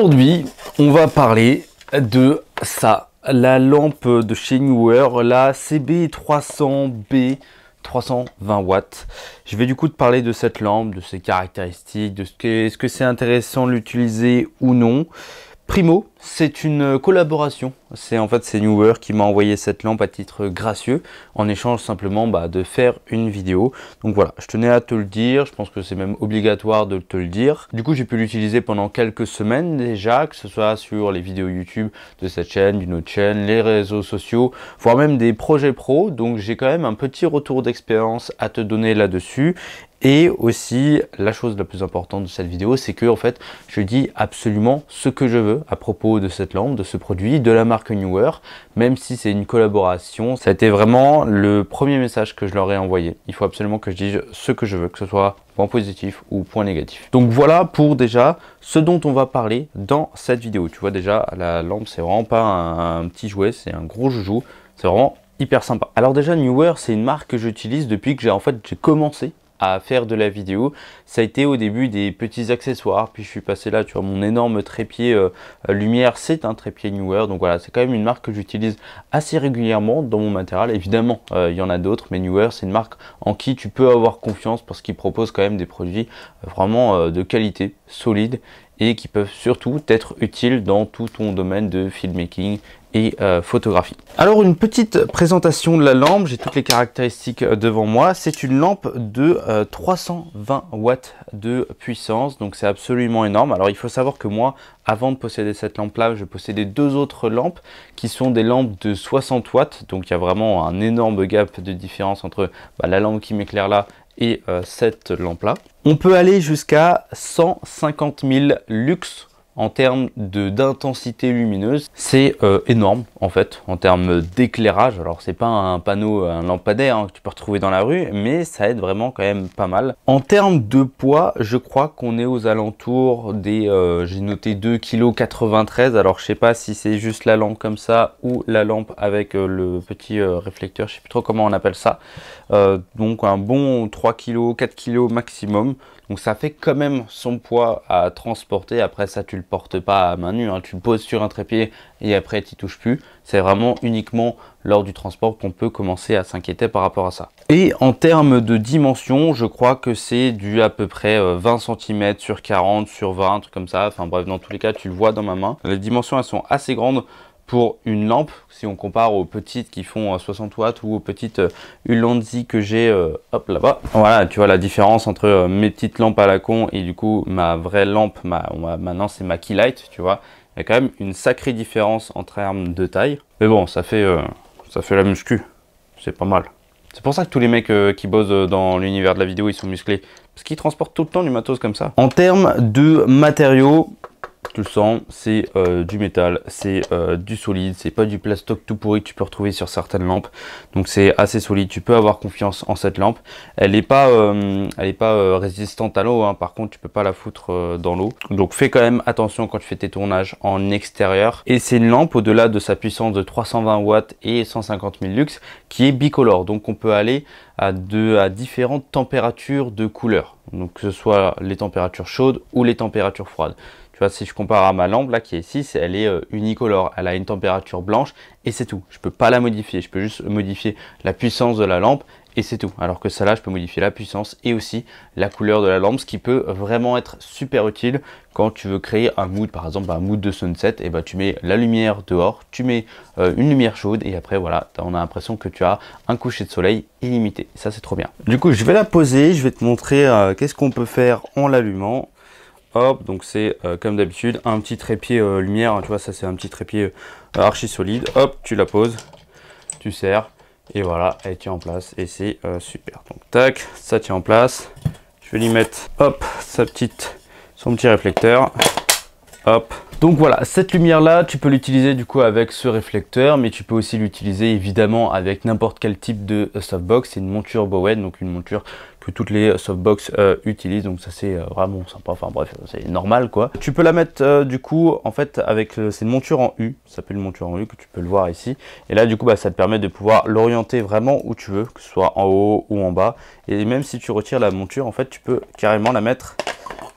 Aujourd'hui, on va parler de ça, la lampe de chez Neewer, la CB300B 320 watts. Je vais du coup te parler de cette lampe, de ses caractéristiques, de est-ce que c'est intéressant de l'utiliser ou non. Primo, c'est une collaboration. C'est Neewer qui m'a envoyé cette lampe à titre gracieux en échange simplement de faire une vidéo. Donc voilà, je tenais à te le dire. Je pense que c'est même obligatoire de te le dire. Du coup, j'ai pu l'utiliser pendant quelques semaines déjà, que ce soit sur les vidéos YouTube de cette chaîne, d'une autre chaîne, les réseaux sociaux, voire même des projets pro. Donc j'ai quand même un petit retour d'expérience à te donner là-dessus. Et aussi, la chose la plus importante de cette vidéo, c'est que je dis absolument ce que je veux à propos de cette lampe, de ce produit, de la marque Neewer, même si c'est une collaboration. Ça a été vraiment le premier message que je leur ai envoyé. Il faut absolument que je dise ce que je veux, que ce soit point positif ou point négatif. Donc voilà pour déjà ce dont on va parler dans cette vidéo. Tu vois déjà, la lampe, c'est vraiment pas un petit jouet, c'est un gros joujou. C'est vraiment hyper sympa. Alors déjà, Neewer, c'est une marque que j'utilise depuis que j'ai commencé à faire de la vidéo. Ça a été au début des petits accessoires, puis je suis passé là, tu vois, mon énorme trépied lumière, c'est un trépied Neewer. Donc voilà, c'est quand même une marque que j'utilise assez régulièrement dans mon matériel. Évidemment, il y en a d'autres, mais Neewer, c'est une marque en qui tu peux avoir confiance parce qu'ils proposent quand même des produits vraiment de qualité, solides, et qui peuvent surtout être utiles dans tout ton domaine de filmmaking et photographie. Alors une petite présentation de la lampe, j'ai toutes les caractéristiques devant moi. C'est une lampe de 320 watts de puissance, donc c'est absolument énorme. Alors il faut savoir que moi, avant de posséder cette lampe là, je possédais deux autres lampes qui sont des lampes de 60 watts, donc il y a vraiment un énorme gap de différence entre la lampe qui m'éclaire là et cette lampe là. On peut aller jusqu'à 150 000 lux en termes d'intensité lumineuse. C'est énorme en termes d'éclairage. Alors c'est pas un panneau, un lampadaire que tu peux retrouver dans la rue, mais ça aide vraiment quand même pas mal. En termes de poids, je crois qu'on est aux alentours des, j'ai noté 2,93 kg. Alors je sais pas si c'est juste la lampe comme ça ou la lampe avec le petit réflecteur, je sais plus trop comment on appelle ça. Donc un bon 3 kg, 4 kg maximum. Donc ça fait quand même son poids à transporter. Après ça, tu le portes pas à main nue, tu le poses sur un trépied et après tu n'y touches plus. C'est vraiment uniquement lors du transport qu'on peut commencer à s'inquiéter par rapport à ça. Et en termes de dimension, je crois que c'est du à peu près 20 cm sur 40 sur 20, un truc comme ça. Enfin bref, dans tous les cas, tu le vois dans ma main. Les dimensions, elles sont assez grandes pour une lampe, si on compare aux petites qui font 60 watts ou aux petites Ulanzi que j'ai hop là-bas. Voilà, tu vois la différence entre mes petites lampes à la con et du coup ma vraie lampe, maintenant c'est ma Keylight, tu vois. Il y a quand même une sacrée différence en termes de taille. Mais bon, ça fait la muscu, c'est pas mal. C'est pour ça que tous les mecs qui bossent dans l'univers de la vidéo, ils sont musclés. Parce qu'ils transportent tout le temps du matos comme ça. En termes de matériaux, tu le sens, c'est du métal, c'est du solide, c'est pas du plastoc tout pourri que tu peux retrouver sur certaines lampes. Donc c'est assez solide, tu peux avoir confiance en cette lampe. Elle n'est pas, résistante à l'eau, par contre tu peux pas la foutre dans l'eau. Donc fais quand même attention quand tu fais tes tournages en extérieur. Et c'est une lampe au-delà de sa puissance de 320 watts et 150 000 lux qui est bicolore. Donc on peut aller à différentes températures de couleur. Donc que ce soit les températures chaudes ou les températures froides. Tu vois, si je compare à ma lampe là qui est ici, elle est unicolore. Elle a une température blanche et c'est tout. Je peux pas la modifier. Je peux juste modifier la puissance de la lampe et c'est tout. Alors que celle-là, je peux modifier la puissance et aussi la couleur de la lampe, ce qui peut vraiment être super utile quand tu veux créer un mood, par exemple un mood de sunset. Et tu mets la lumière dehors, tu mets une lumière chaude et après voilà, on a l'impression que tu as un coucher de soleil illimité. Ça, c'est trop bien. Du coup, je vais la poser. Je vais te montrer qu'est-ce qu'on peut faire en l'allumant. Hop, donc c'est comme d'habitude un petit trépied lumière, tu vois, ça c'est un petit trépied archi solide. Hop, tu la poses, tu serres et voilà, elle tient en place et c'est super. Donc tac, ça tient en place. Je vais lui mettre hop son petit réflecteur. Hop. Donc voilà, cette lumière là, tu peux l'utiliser du coup avec ce réflecteur, mais tu peux aussi l'utiliser évidemment avec n'importe quel type de softbox. C'est une monture Bowen, donc une monture que toutes les softbox utilisent, donc ça c'est vraiment sympa, enfin bref, c'est normal quoi. Tu peux la mettre du coup, en fait, avec, c'est une monture en U, ça s'appelle une monture en U, que tu peux le voir ici, et là du coup ça te permet de pouvoir l'orienter vraiment où tu veux, que ce soit en haut ou en bas, et même si tu retires la monture, en fait, tu peux carrément la mettre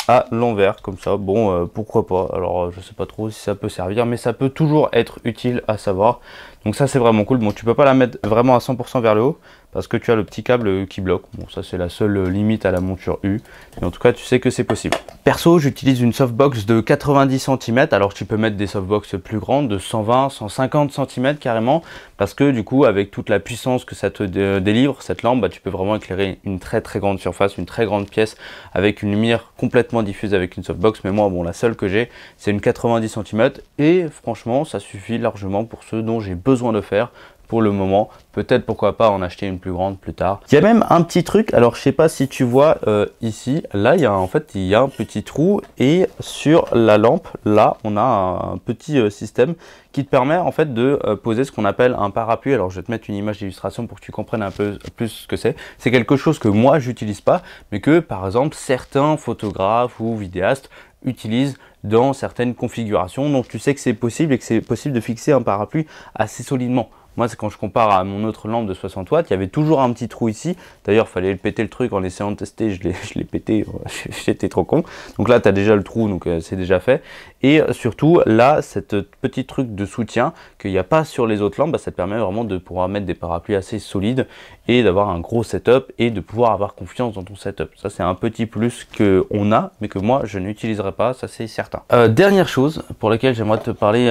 à l'envers comme ça. Bon, pourquoi pas, alors je sais pas trop si ça peut servir, mais ça peut toujours être utile à savoir. Donc ça c'est vraiment cool. Bon, tu peux pas la mettre vraiment à 100% vers le haut parce que tu as le petit câble qui bloque. Bon, ça c'est la seule limite à la monture U, mais en tout cas tu sais que c'est possible. Perso, j'utilise une softbox de 90 cm, alors tu peux mettre des softbox plus grandes de 120 150 cm carrément, parce que du coup avec toute la puissance que ça te délivre cette lampe, bah, tu peux vraiment éclairer une très grande surface, une très grande pièce avec une lumière complètement diffuse avec une softbox. Mais moi, bon, la seule que j'ai c'est une 90 cm et franchement ça suffit largement pour ce dont j'ai besoin de faire pour le moment. Peut-être pourquoi pas en acheter une plus grande plus tard. Il y a même un petit truc, alors je sais pas si tu vois ici, là il y a en fait il y a un petit trou, et sur la lampe là on a un petit système qui te permet en fait de poser ce qu'on appelle un parapluie. Alors je vais te mettre une image d'illustration pour que tu comprennes un peu plus ce que c'est. C'est quelque chose que moi j'utilise pas, mais que par exemple certains photographes ou vidéastes utilisent dans certaines configurations. Donc tu sais que c'est possible et que c'est possible de fixer un parapluie assez solidement. Moi, c'est quand je compare à mon autre lampe de 60 watts, il y avait toujours un petit trou ici. D'ailleurs, il fallait le péter le truc en essayant de tester. Je l'ai pété, j'étais trop con. Donc là, tu as déjà le trou, donc c'est déjà fait. Et surtout, là, cette petit truc de soutien qu'il n'y a pas sur les autres lampes, bah, ça te permet vraiment de pouvoir mettre des parapluies assez solides et d'avoir un gros setup et de pouvoir avoir confiance dans ton setup. Ça, c'est un petit plus qu'on a, mais que moi, je n'utiliserai pas, ça c'est certain. Dernière chose pour laquelle j'aimerais te parler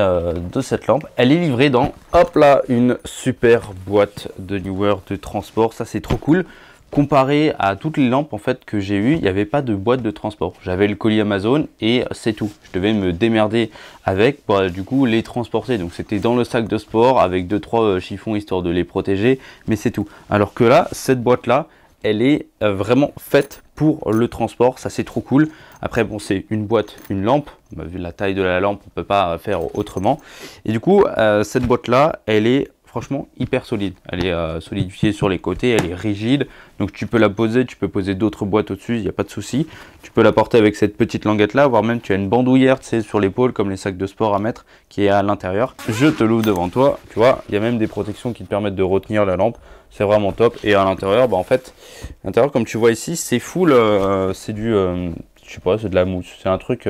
de cette lampe, elle est livrée dans, hop là, une super boîte de Neewer de transport. Ça c'est trop cool. Comparé à toutes les lampes en fait que j'ai eues, il n'y avait pas de boîte de transport. J'avais le colis Amazon et c'est tout. Je devais me démerder avec pour du coup les transporter. Donc c'était dans le sac de sport avec 2-3 chiffons histoire de les protéger, mais c'est tout. Alors que là, cette boîte là, elle est vraiment faite pour le transport. Ça c'est trop cool. Après bon, c'est une boîte, une lampe. Bah, vu la taille de la lampe, on peut pas faire autrement. Et du coup, cette boîte là, elle est franchement hyper solide. Elle est solidifiée sur les côtés, elle est rigide. Donc tu peux la poser, tu peux poser d'autres boîtes au-dessus, il n'y a pas de souci. Tu peux la porter avec cette petite languette là, voire même tu as une bandoulière, tu sais, sur l'épaule comme les sacs de sport à mettre, qui est à l'intérieur. Je te l'ouvre devant toi, tu vois, il y a même des protections qui te permettent de retenir la lampe. C'est vraiment top. Et à l'intérieur, bah en fait, l'intérieur comme tu vois ici, c'est full, c'est du, je sais pas, c'est de la mousse. C'est un truc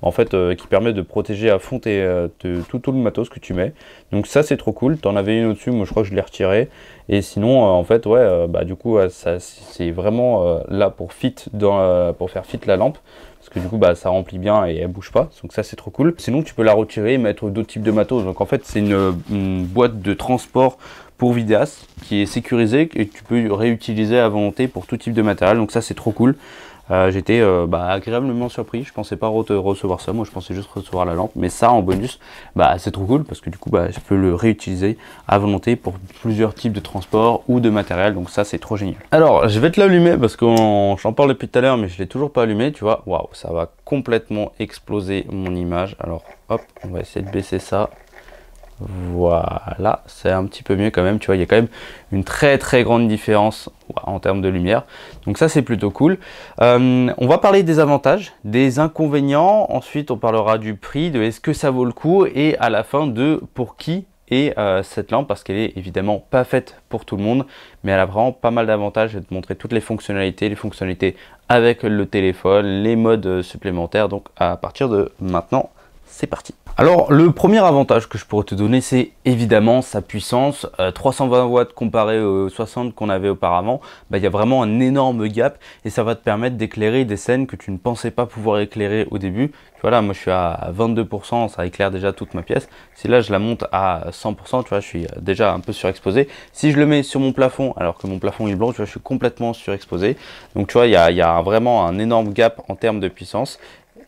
en fait qui permet de protéger à fond tout le matos que tu mets. Donc ça c'est trop cool. T'en avais une au-dessus, moi je crois que je l'ai retiré. Et sinon en fait ouais, bah du coup ça c'est vraiment là pour pour faire fit la lampe. Parce que du coup bah ça remplit bien et elle bouge pas. Donc ça c'est trop cool. Sinon tu peux la retirer et mettre d'autres types de matos. Donc en fait c'est une boîte de transport pour vidéaste qui est sécurisée et que tu peux réutiliser à volonté pour tout type de matériel. Donc ça c'est trop cool. J'étais agréablement surpris, je pensais pas recevoir ça, moi je pensais juste recevoir la lampe, mais ça en bonus, bah c'est trop cool parce que du coup bah, je peux le réutiliser à volonté pour plusieurs types de transport ou de matériel, donc ça c'est trop génial. Alors je vais te l'allumer parce que j'en parle depuis tout à l'heure mais je l'ai toujours pas allumé, tu vois, waouh, ça va complètement exploser mon image. Alors hop, on va essayer de baisser ça. Voilà, c'est un petit peu mieux quand même, tu vois, il y a quand même une très grande différence en termes de lumière. Donc ça c'est plutôt cool. On va parler des avantages, des inconvénients, ensuite on parlera du prix, de est-ce que ça vaut le coup, et à la fin de pour qui est cette lampe, parce qu'elle est évidemment pas faite pour tout le monde, mais elle a vraiment pas mal d'avantages. Je vais te montrer toutes les fonctionnalités avec le téléphone, les modes supplémentaires. Donc à partir de maintenant, c'est parti. Alors le premier avantage que je pourrais te donner, c'est évidemment sa puissance. 320 watts comparé aux 60 qu'on avait auparavant, bah, il y a vraiment un énorme gap et ça va te permettre d'éclairer des scènes que tu ne pensais pas pouvoir éclairer au début. Tu vois là, moi je suis à 22%, ça éclaire déjà toute ma pièce. Si là je la monte à 100%, tu vois, je suis déjà un peu surexposé. Si je le mets sur mon plafond, alors que mon plafond est blanc, tu vois, je suis complètement surexposé. Donc tu vois, il y a vraiment un énorme gap en termes de puissance.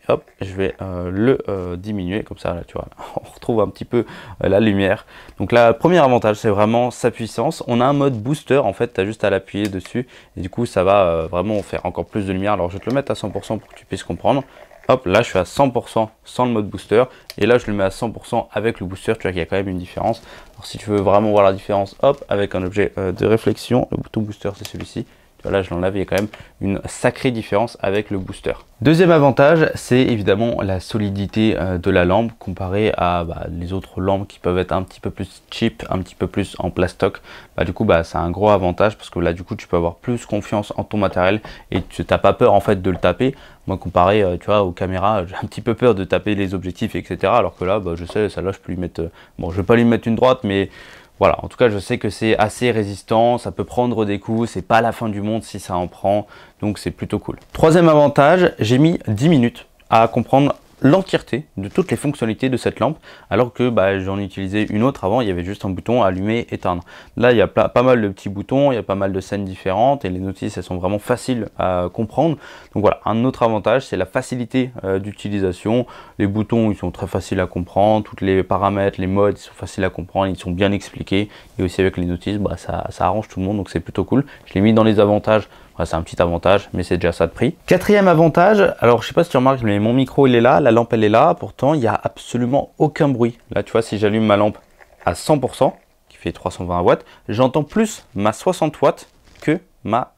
Hop, je vais le diminuer comme ça, là, tu vois, on retrouve un petit peu la lumière. Donc le premier avantage, c'est vraiment sa puissance. On a un mode booster, en fait, tu as juste à l'appuyer dessus et du coup, ça va vraiment faire encore plus de lumière. Alors, je vais te le mettre à 100% pour que tu puisses comprendre. Hop, là, je suis à 100% sans le mode booster et là, je le mets à 100% avec le booster. Tu vois qu'il y a quand même une différence. Alors, si tu veux vraiment voir la différence, hop, avec un objet de réflexion, le bouton booster, c'est celui-ci. Tu vois, là, je l'enlève, il y a quand même une sacrée différence avec le booster. Deuxième avantage, c'est évidemment la solidité de la lampe comparée à les autres lampes qui peuvent être un petit peu plus cheap, un petit peu plus en plastoc. Du coup, c'est un gros avantage parce que là, du coup, tu peux avoir plus confiance en ton matériel et tu n'as pas peur en fait de le taper. Moi, comparé, tu vois, aux caméras, j'ai un petit peu peur de taper les objectifs, etc. Alors que là, je sais, celle-là, je peux lui mettre... bon, je vais pas lui mettre une droite, mais... Voilà, en tout cas, je sais que c'est assez résistant, ça peut prendre des coups, c'est pas la fin du monde si ça en prend, donc c'est plutôt cool. Troisième avantage, j'ai mis 10 minutes à comprendre l'entièreté de toutes les fonctionnalités de cette lampe, alors que j'en utilisais une autre avant, il y avait juste un bouton allumer, éteindre. Là, il y a pas mal de petits boutons, il y a pas mal de scènes différentes et les notices, elles sont vraiment faciles à comprendre. Donc voilà, un autre avantage, c'est la facilité d'utilisation. Les boutons, ils sont très faciles à comprendre, tous les paramètres, les modes, ils sont faciles à comprendre, ils sont bien expliqués. Et aussi avec les notices, ça arrange tout le monde, donc c'est plutôt cool. Je l'ai mis dans les avantages. C'est un petit avantage, mais c'est déjà ça de prix. Quatrième avantage, alors je sais pas si tu remarques, mais mon micro il est là, la lampe elle est là, pourtant il n'y a absolument aucun bruit. Là tu vois, si j'allume ma lampe à 100%, qui fait 320 watts, j'entends plus ma 60 watts que ma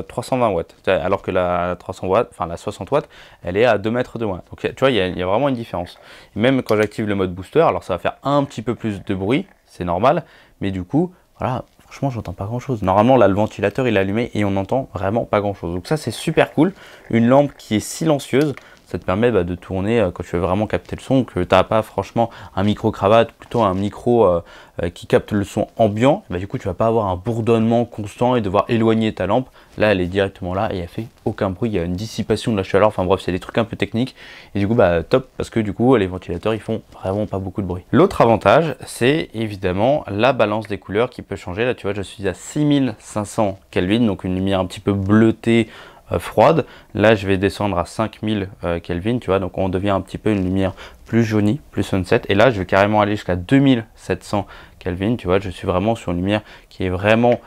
320 watts. Alors que la 300 watts, enfin la 60 watts, elle est à 2 mètres de moi. Donc tu vois, il y a vraiment une différence. Et même quand j'active le mode booster, alors ça va faire un petit peu plus de bruit, c'est normal, mais du coup, voilà. Franchement, j'entends pas grand chose. Normalement, là, le ventilateur il est allumé et on n'entend vraiment pas grand chose. Donc ça, c'est super cool. Une lampe qui est silencieuse, ça te permet de tourner quand tu veux vraiment capter le son, que tu n'as pas franchement un micro-cravate, plutôt un micro qui capte le son ambiant. Du coup, tu vas pas avoir un bourdonnement constant et devoir éloigner ta lampe. Là, elle est directement là et elle fait aucun bruit. Il y a une dissipation de la chaleur. Enfin bref, c'est des trucs un peu techniques. Et du coup, top, parce que du coup, les ventilateurs, ils font vraiment pas beaucoup de bruit. L'autre avantage, c'est évidemment la balance des couleurs qui peut changer. Là, tu vois, je suis à 6500 Kelvin, donc une lumière un petit peu bleutée, froide. Là, je vais descendre à 5000 Kelvin, tu vois, donc on devient un petit peu une lumière plus jaunie, plus sunset. Et là, je vais carrément aller jusqu'à 2700 Kelvin, tu vois, je suis vraiment sur une lumière qui est vraiment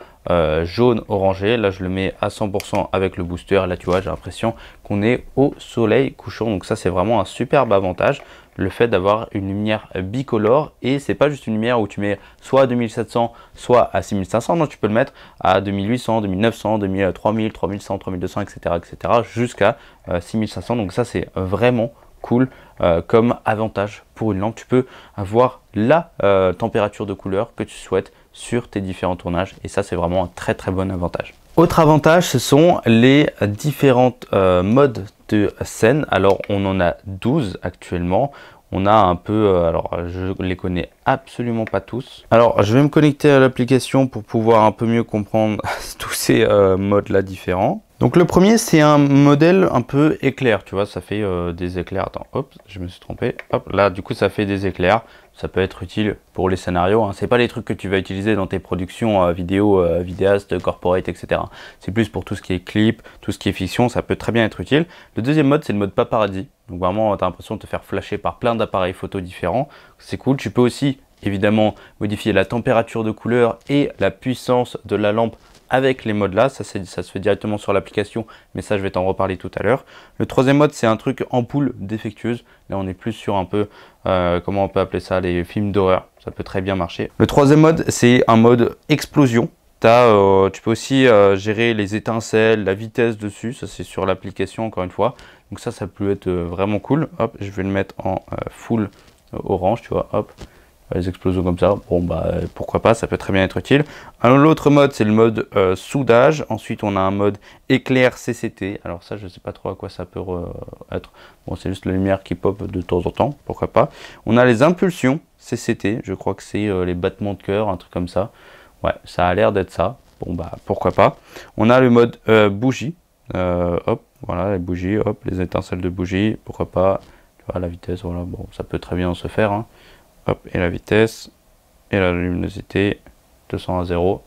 jaune orangé. Là, je le mets à 100% avec le booster. Là, tu vois, j'ai l'impression qu'on est au soleil couchant. Donc ça, c'est vraiment un superbe avantage, le fait d'avoir une lumière bicolore. Et c'est pas juste une lumière où tu mets soit à 2700, soit à 6500. Non, tu peux le mettre à 2800, 2900, 3000, 3100, 3200, etc., etc., jusqu'à 6500. Donc ça, c'est vraiment cool comme avantage pour une lampe. Tu peux avoir la température de couleur que tu souhaites sur tes différents tournages et ça, c'est vraiment un très très bon avantage. Autre avantage, ce sont les différentes modes de scène. Alors on en a 12 actuellement. On a un peu, alors je les connais absolument pas tous. Alors je vais me connecter à l'application pour pouvoir un peu mieux comprendre tous ces modes là différents. Donc le premier, c'est un modèle un peu éclair, tu vois, ça fait des éclairs. Attends, hop, je me suis trompé. Hop, là du coup ça fait des éclairs. Ça peut être utile pour les scénarios, hein. C'est pas les trucs que tu vas utiliser dans tes productions vidéo, vidéaste, corporate, etc. C'est plus pour tout ce qui est clip, tout ce qui est fiction, ça peut très bien être utile. Le deuxième mode, c'est le mode paparazzi. Donc vraiment, tu as l'impression de te faire flasher par plein d'appareils photo différents. C'est cool. Tu peux aussi, évidemment, modifier la température de couleur et la puissance de la lampe avec les modes là. Ça se fait directement sur l'application, mais ça, je vais t'en reparler tout à l'heure. Le troisième mode, c'est un truc ampoule défectueuse. Là, on est plus sur un peu, comment on peut appeler ça, les films d'horreur. Ça peut très bien marcher. Le troisième mode, c'est un mode explosion. Tu peux aussi gérer les étincelles, la vitesse dessus. Ça, c'est sur l'application, encore une fois. Donc ça peut être vraiment cool. Hop, je vais le mettre en full orange, tu vois. Hop, les explosions comme ça. Bon, pourquoi pas, ça peut très bien être utile. L'autre mode, c'est le mode soudage. Ensuite, on a un mode éclair CCT. Alors ça, je ne sais pas trop à quoi ça peut être. Bon, c'est juste la lumière qui pop de temps en temps. Pourquoi pas. On a les impulsions CCT. Je crois que c'est les battements de cœur, un truc comme ça. Ouais, ça a l'air d'être ça. Bon, pourquoi pas. On a le mode bougie. Hop, voilà, les bougies, hop, les étincelles de bougie. Pourquoi pas. Tu vois, la vitesse, voilà. Bon, ça peut très bien se faire, hein. Hop, et la vitesse. Et la luminosité. 200 à 0.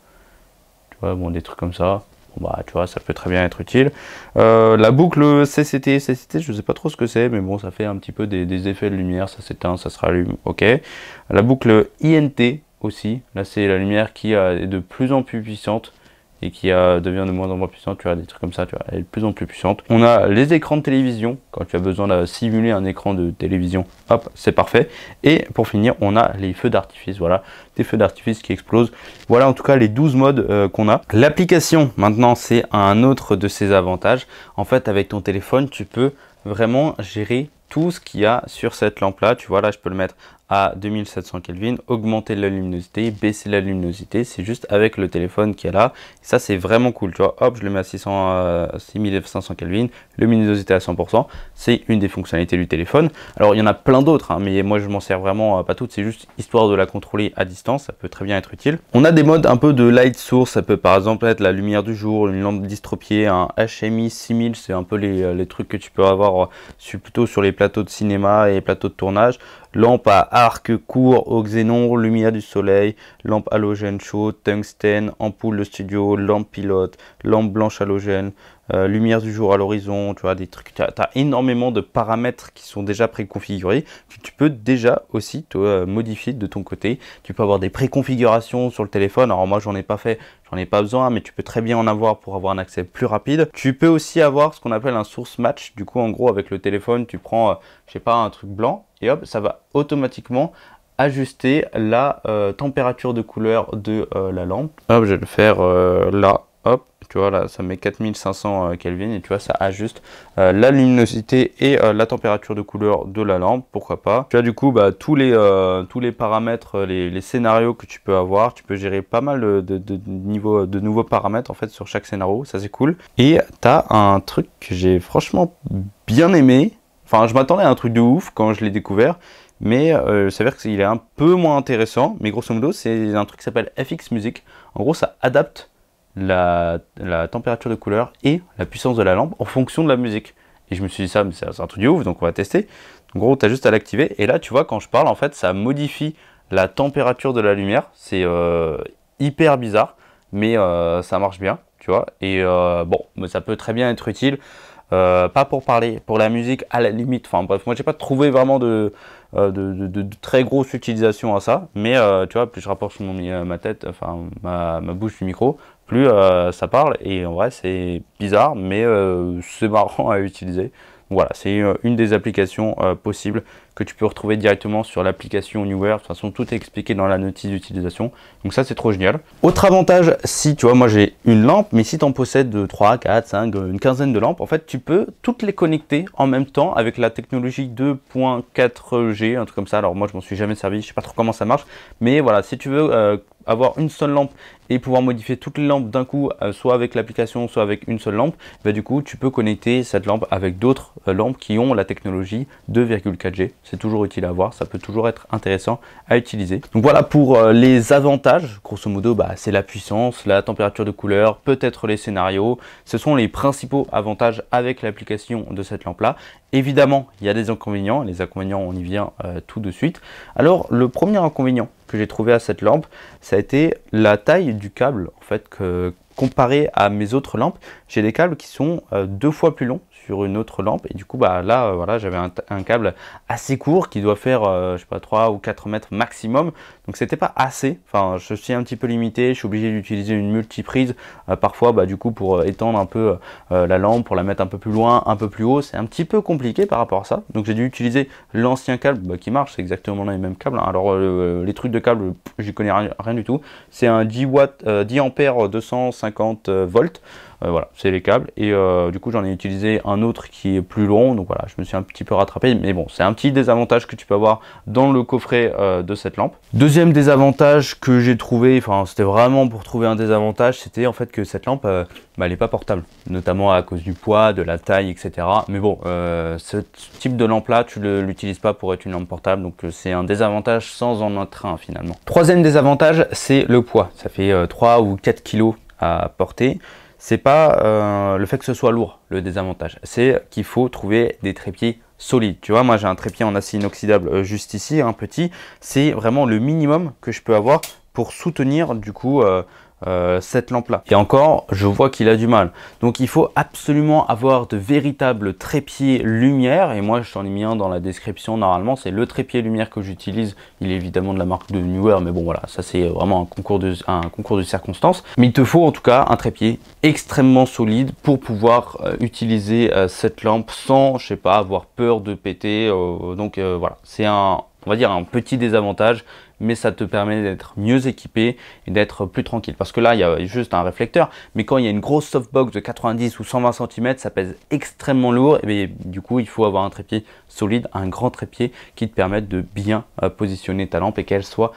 Tu vois, bon, des trucs comme ça. Bon, tu vois, ça peut très bien être utile. La boucle CCT, je ne sais pas trop ce que c'est, mais bon, ça fait un petit peu des effets de lumière. Ça s'éteint, ça se rallume. Ok. La boucle INT aussi. Là, c'est la lumière qui est de plus en plus puissante et qui devient de moins en moins puissante. Tu as des trucs comme ça, tu vois, elle est de plus en plus puissante. On a les écrans de télévision, quand tu as besoin de simuler un écran de télévision, hop, c'est parfait. Et pour finir, on a les feux d'artifice, voilà, des feux d'artifice qui explosent. Voilà en tout cas les 12 modes qu'on a. L'application, maintenant, c'est un autre de ses avantages. En fait, avec ton téléphone, tu peux vraiment gérer tout ce qu'il y a sur cette lampe là. Tu vois, là je peux le mettre à 2700 Kelvin, augmenter la luminosité, baisser la luminosité, c'est juste avec le téléphone qui est là. Et ça c'est vraiment cool, tu vois, hop, je le mets à 6500 Kelvin, luminosité à 100%, c'est une des fonctionnalités du téléphone. Alors il y en a plein d'autres, hein, mais moi je m'en sers vraiment pas toutes, c'est juste histoire de la contrôler à distance, ça peut très bien être utile. On a des modes un peu de light source, ça peut par exemple être la lumière du jour, une lampe dystropiée, un HMI 6000, c'est un peu les trucs que tu peux avoir plutôt sur les plateaux de cinéma et les plateaux de tournage. Lampe à arc court au xénon, lumière du soleil, lampe halogène chaud, tungstène, ampoule de studio, lampe pilote, lampe blanche halogène, lumière du jour à l'horizon, tu vois, des trucs. Tu as énormément de paramètres qui sont déjà préconfigurés que tu peux déjà aussi modifier de ton côté. Tu peux avoir des préconfigurations sur le téléphone. Alors moi, j'en ai pas fait, j'en ai pas besoin, mais tu peux très bien en avoir pour avoir un accès plus rapide. Tu peux aussi avoir ce qu'on appelle un source match. Du coup, en gros, avec le téléphone, tu prends, je sais pas, un truc blanc et hop, ça va automatiquement ajuster la température de couleur de la lampe. Hop, je vais le faire là, hop, tu vois, là, ça met 4500 Kelvin et tu vois, ça ajuste la luminosité et la température de couleur de la lampe, pourquoi pas. Tu as du coup bah, tous les paramètres, les scénarios que tu peux avoir, tu peux gérer pas mal de nouveaux paramètres en fait sur chaque scénario, ça c'est cool. Et tu as un truc que j'ai franchement bien aimé. Enfin, je m'attendais à un truc de ouf quand je l'ai découvert, mais il s'avère qu'il est un peu moins intéressant. Mais grosso modo, c'est un truc qui s'appelle FX Music. En gros, ça adapte la température de couleur et la puissance de la lampe en fonction de la musique. Et je me suis dit ça, mais c'est un truc de ouf, donc on va tester. En gros, tu as juste à l'activer. Et là, tu vois, quand je parle, en fait, ça modifie la température de la lumière. C'est hyper bizarre, mais ça marche bien, tu vois. Et bon, ça peut très bien être utile. Pas pour parler, pour la musique à la limite, enfin bref, moi j'ai pas trouvé vraiment de très grosse utilisation à ça, mais tu vois, plus je rapproche ma tête, enfin ma bouche du micro, plus ça parle, et en vrai c'est bizarre, mais c'est marrant à utiliser. Voilà, c'est une des applications possibles que tu peux retrouver directement sur l'application Newer. De toute façon, tout est expliqué dans la notice d'utilisation. Donc ça, c'est trop génial. Autre avantage, si tu vois, moi j'ai une lampe, mais si tu en possèdes 3, 4, 5, une quinzaine de lampes, en fait, tu peux toutes les connecter en même temps avec la technologie 2.4G, un truc comme ça. Alors moi, je m'en suis jamais servi, je sais pas trop comment ça marche. Mais voilà, si tu veux avoir une seule lampe et pouvoir modifier toutes les lampes d'un coup, soit avec l'application, soit avec une seule lampe, bah, du coup, tu peux connecter cette lampe avec d'autres lampes qui ont la technologie 2.4G. C'est toujours utile à avoir, ça peut toujours être intéressant à utiliser. Donc voilà pour les avantages. Grosso modo, bah, c'est la puissance, la température de couleur, peut-être les scénarios. Ce sont les principaux avantages avec l'application de cette lampe-là. Évidemment, il y a des inconvénients. Les inconvénients, on y vient tout de suite. Alors, le premier inconvénient que j'ai trouvé à cette lampe, ça a été la taille du câble. En fait, comparé à mes autres lampes, j'ai des câbles qui sont 2 fois plus longs sur une autre lampe, et du coup bah là voilà, j'avais un câble assez court qui doit faire je sais pas 3 ou 4 mètres maximum, donc c'était pas assez. Enfin, je suis un petit peu limité, je suis obligé d'utiliser une multiprise parfois, bah du coup pour étendre un peu la lampe, pour la mettre un peu plus loin, un peu plus haut, c'est un petit peu compliqué par rapport à ça. Donc j'ai dû utiliser l'ancien câble qui marche, c'est exactement les mêmes câbles, hein. Alors les trucs de câble, j'y connais rien du tout. C'est un 10 ampères 250 volts. Voilà, c'est les câbles, et du coup j'en ai utilisé un autre qui est plus long, donc voilà, je me suis un petit peu rattrapé, mais bon, c'est un petit désavantage que tu peux avoir dans le coffret de cette lampe. Deuxième désavantage que j'ai trouvé, enfin c'était vraiment pour trouver un désavantage, c'était en fait que cette lampe, bah, elle n'est pas portable, notamment à cause du poids, de la taille, etc. Mais bon, ce type de lampe là, tu ne l'utilises pas pour être une lampe portable, donc c'est un désavantage sans en être un finalement. Troisième désavantage, c'est le poids, ça fait 3 ou 4 kilos à porter. C'est pas le fait que ce soit lourd, le désavantage. C'est qu'il faut trouver des trépieds solides. Tu vois, moi j'ai un trépied en acier inoxydable juste ici, un petit. C'est vraiment le minimum que je peux avoir pour soutenir du coup cette lampe-là. Et encore, je vois qu'il a du mal. Donc il faut absolument avoir de véritables trépieds lumière. Et moi, je t'en ai mis un dans la description. Normalement, c'est le trépied lumière que j'utilise. Il est évidemment de la marque de Neewer, mais bon voilà, ça c'est vraiment un concours de circonstances. Mais il te faut en tout cas un trépied extrêmement solide pour pouvoir utiliser cette lampe sans, je sais pas, avoir peur de péter. Voilà, c'est on va dire un petit désavantage, mais ça te permet d'être mieux équipé et d'être plus tranquille. Parce que là, il y a juste un réflecteur, mais quand il y a une grosse softbox de 90 ou 120 cm, ça pèse extrêmement lourd. Et bien, du coup, il faut avoir un trépied solide, un grand trépied qui te permette de bien positionner ta lampe et qu'elle soit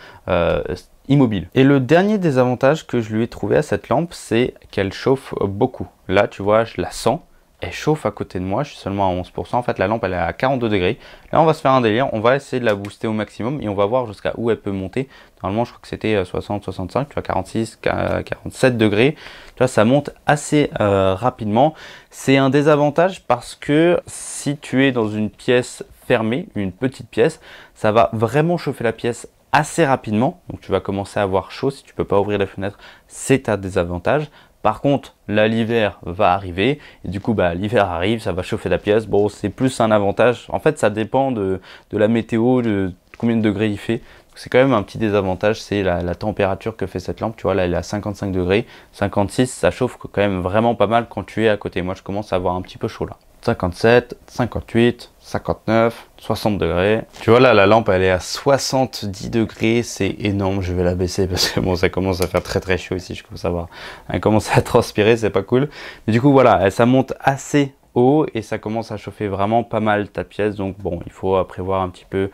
immobile. Et le dernier désavantage que je lui ai trouvé à cette lampe, c'est qu'elle chauffe beaucoup. Là, tu vois, je la sens. Elle chauffe à côté de moi, je suis seulement à 11%. En fait, la lampe, elle est à 42 degrés. Là, on va se faire un délire. On va essayer de la booster au maximum et on va voir jusqu'à où elle peut monter. Normalement, je crois que c'était 60, 65, tu vois, 46, 47 degrés. Tu vois, ça monte assez rapidement. C'est un désavantage parce que si tu es dans une pièce fermée, une petite pièce, ça va vraiment chauffer la pièce assez rapidement. Donc, tu vas commencer à avoir chaud. Si tu ne peux pas ouvrir la fenêtre, c'est un désavantage. Par contre, là, l'hiver va arriver et du coup, l'hiver arrive, ça va chauffer la pièce. Bon, c'est plus un avantage. En fait, ça dépend de la météo, de combien de degrés il fait. C'est quand même un petit désavantage, c'est la température que fait cette lampe. Tu vois, là, elle est à 55 degrés. 56, ça chauffe quand même vraiment pas mal quand tu es à côté. Moi, je commence à avoir un petit peu chaud là. 57, 58, 59, 60 degrés. Tu vois là, la lampe, elle est à 70 degrés. C'est énorme. Je vais la baisser parce que bon, ça commence à faire très chaud ici. Je commence à voir. Elle commence à transpirer, c'est pas cool. Mais du coup, voilà, ça monte assez haut et ça commence à chauffer vraiment pas mal ta pièce. Donc bon, il faut prévoir un petit peu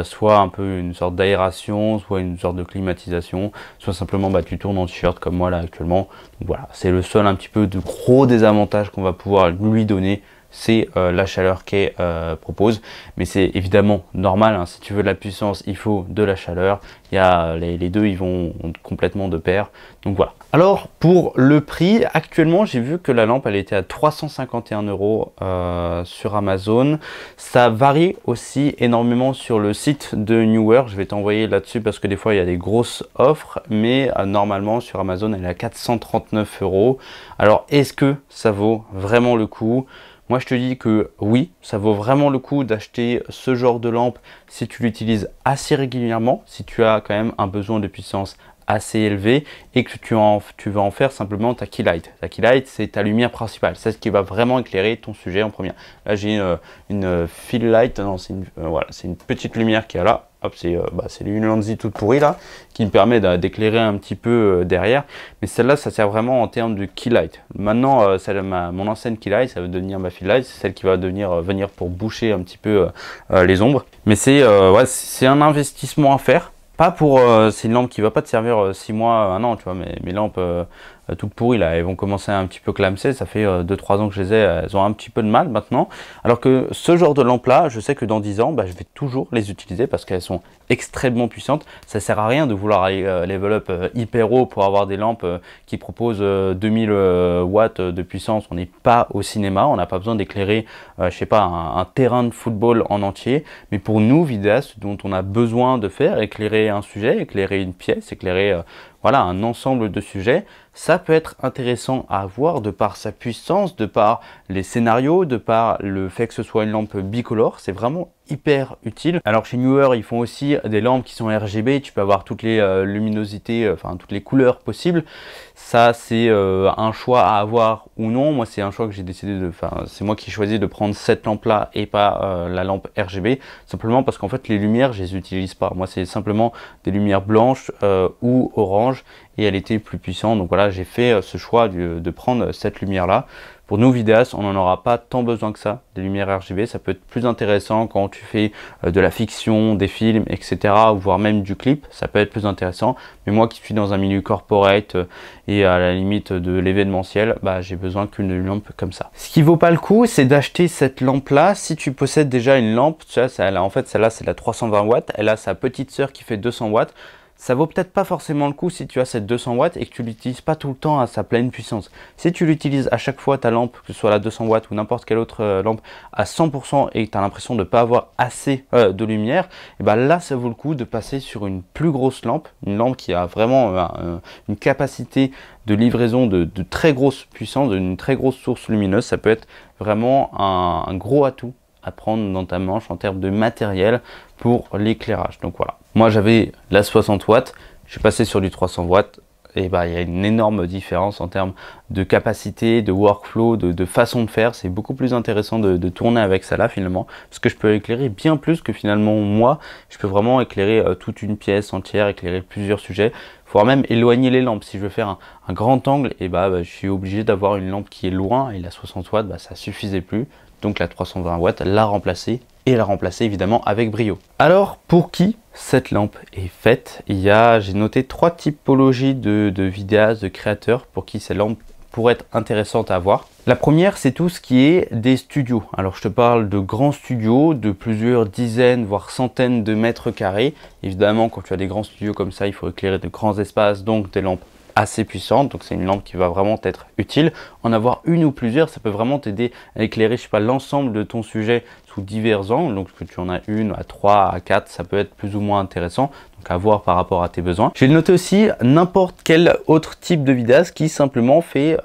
soit un peu une sorte d'aération, soit une sorte de climatisation, soit simplement tu tournes en t-shirt comme moi là actuellement. Donc voilà, c'est le seul un petit peu de gros désavantage qu'on va pouvoir lui donner. C'est la chaleur qu'elle propose, mais c'est évidemment normal, hein. Si tu veux de la puissance, il faut de la chaleur. Il y a les deux, ils vont complètement de pair. Donc voilà. Alors pour le prix, actuellement j'ai vu que la lampe elle était à 351 € sur Amazon. Ça varie aussi énormément sur le site de Neewer. Je vais t'envoyer là-dessus parce que des fois il y a des grosses offres, mais normalement sur Amazon elle est à 439 €. Alors est-ce que ça vaut vraiment le coup ? Moi, je te dis que oui, ça vaut vraiment le coup d'acheter ce genre de lampe si tu l'utilises assez régulièrement, si tu as quand même un besoin de puissance assez élevé et que tu vas en faire simplement ta key light. Ta key light, c'est ta lumière principale. C'est ce qui va vraiment éclairer ton sujet en première. Là, j'ai une fill light. Non, c'est voilà, c'est une petite lumière qui est là. Hop, c'est une Ulanzi toute pourrie là, qui me permet d'éclairer un petit peu derrière. Mais celle-là, ça sert vraiment en termes de key light. Maintenant, mon ancienne key light, ça va devenir ma fill light. C'est celle qui va venir pour boucher un petit peu les ombres. Mais c'est un investissement à faire. Pas pour, c'est une lampe qui va pas te servir 6 mois, 1 an, tu vois, mais mes lampes toutes pourries là, elles vont commencer à un petit peu clamser, ça fait 2-3 ans que je les ai, elles ont un petit peu de mal maintenant. Alors que ce genre de lampe là, je sais que dans 10 ans, je vais toujours les utiliser parce qu'elles sont extrêmement puissantes. Ça sert à rien de vouloir level up hyper haut pour avoir des lampes qui proposent 2000 watts de puissance. On n'est pas au cinéma, on n'a pas besoin d'éclairer, je sais pas, un terrain de football en entier. Mais pour nous, vidéastes, dont on a besoin de faire, éclairer un sujet, éclairer une pièce, éclairer voilà, un ensemble de sujets, ça peut être intéressant à avoir de par sa puissance, de par les scénarios, de par le fait que ce soit une lampe bicolore. C'est vraiment hyper utile. Alors chez Neewer, ils font aussi des lampes qui sont RGB. Tu peux avoir toutes les luminosités, enfin toutes les couleurs possibles. Ça, c'est un choix à avoir ou non. Moi, c'est un choix que j'ai décidé de... Enfin, c'est moi qui ai choisi de prendre cette lampe-là et pas la lampe RGB. Simplement parce qu'en fait, les lumières, je les utilise pas. Moi, c'est simplement des lumières blanches ou orange. Et elle était plus puissante. Donc voilà, j'ai fait ce choix de prendre cette lumière-là. Pour nous vidéastes, on n'en aura pas tant besoin que ça, des lumières RGB. Ça peut être plus intéressant quand tu fais de la fiction, des films, etc. ou voire même du clip. Ça peut être plus intéressant. Mais moi qui suis dans un milieu corporate et à la limite de l'événementiel, j'ai besoin qu'une lampe comme ça. Ce qui vaut pas le coup, c'est d'acheter cette lampe-là. Si tu possèdes déjà une lampe, tu vois, en fait celle-là c'est la 320 watts. Elle a sa petite sœur qui fait 200 watts. ça vaut peut-être pas forcément le coup si tu as cette 200 watts et que tu l'utilises pas tout le temps à sa pleine puissance. Si tu l'utilises à chaque fois ta lampe, que ce soit la 200 watts ou n'importe quelle autre lampe à 100% et que tu as l'impression de ne pas avoir assez de lumière, et ben là ça vaut le coup de passer sur une plus grosse lampe, une lampe qui a vraiment une capacité de livraison de très grosse puissance, d'une très grosse source lumineuse. Ça peut être vraiment un gros atout à prendre dans ta manche en termes de matériel pour l'éclairage. Donc voilà, moi j'avais la 60 watts, je suis passé sur du 300 watts, et bah il y a une énorme différence en termes de capacité, de workflow, de façon de faire. C'est beaucoup plus intéressant de tourner avec ça là finalement, parce que je peux éclairer bien plus que finalement moi. Je peux vraiment éclairer toute une pièce entière, éclairer plusieurs sujets, voire même éloigner les lampes. Si je veux faire un grand angle, et bah je suis obligé d'avoir une lampe qui est loin, et la 60 watts, bah, ça suffisait plus. Donc la 320 watts l'a remplacée, et la remplacer évidemment avec brio. Alors pour qui cette lampe est faite? J'ai noté 3 typologies de vidéastes, de créateurs pour qui cette lampe pourrait être intéressante à avoir. La première, c'est tout ce qui est des studios. Alors je te parle de grands studios de plusieurs dizaines voire centaines de mètres carrés. Évidemment, quand tu as des grands studios comme ça, il faut éclairer de grands espaces, donc des lampes assez puissante, donc c'est une lampe qui va vraiment être utile. En avoir une ou plusieurs, ça peut vraiment t'aider à éclairer, je sais pas, l'ensemble de ton sujet sous divers angles. Donc que tu en as une, à 3, à 4, ça peut être plus ou moins intéressant, donc à voir par rapport à tes besoins. J'ai noté aussi n'importe quel autre type de vidéaste qui simplement fait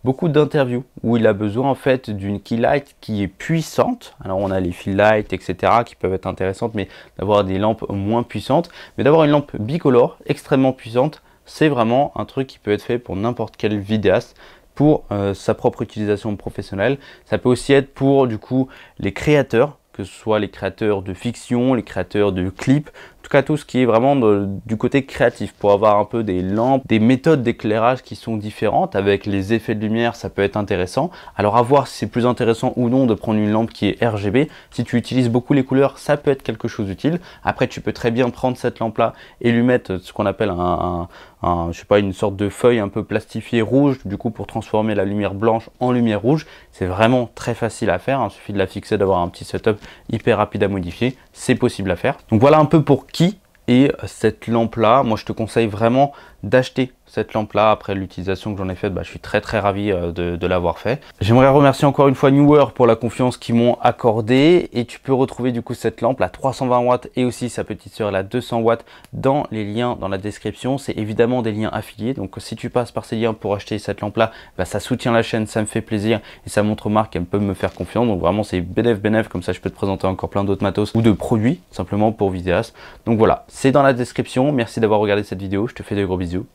beaucoup d'interviews où il a besoin en fait d'une key light qui est puissante. Alors on a les fill light, etc. qui peuvent être intéressantes, mais d'avoir des lampes moins puissantes, mais d'avoir une lampe bicolore extrêmement puissante, c'est vraiment un truc qui peut être fait pour n'importe quel vidéaste pour sa propre utilisation professionnelle. Ça peut aussi être pour du coup les créateurs, que ce soit les créateurs de fiction, les créateurs de clips, en tout cas tout ce qui est vraiment du côté créatif, pour avoir un peu des lampes, des méthodes d'éclairage qui sont différentes. Avec les effets de lumière, ça peut être intéressant. Alors à voir si c'est plus intéressant ou non de prendre une lampe qui est RGB. Si tu utilises beaucoup les couleurs, ça peut être quelque chose d'utile. Après tu peux très bien prendre cette lampe là et lui mettre ce qu'on appelle je sais pas, une sorte de feuille un peu plastifiée rouge, du coup pour transformer la lumière blanche en lumière rouge. C'est vraiment très facile à faire, il suffit de la fixer, d'avoir un petit setup hyper rapide à modifier, c'est possible à faire. Donc voilà un peu pour qui est cette lampe là. Moi je te conseille vraiment d'acheter cette lampe là. Après l'utilisation que j'en ai faite, je suis très ravi de l'avoir fait. J'aimerais remercier encore une fois Neewer pour la confiance qu'ils m'ont accordée, et tu peux retrouver du coup cette lampe, la 320 watts et aussi sa petite sœur la 200 watts dans les liens dans la description. C'est évidemment des liens affiliés, donc si tu passes par ces liens pour acheter cette lampe là, ça soutient la chaîne, ça me fait plaisir et ça montre aux marques qu'elles peuvent me faire confiance. Donc vraiment c'est bénéf, comme ça je peux te présenter encore plein d'autres matos ou de produits simplement pour vidéastes. Donc voilà, c'est dans la description. Merci d'avoir regardé cette vidéo, je te fais de gros bisous.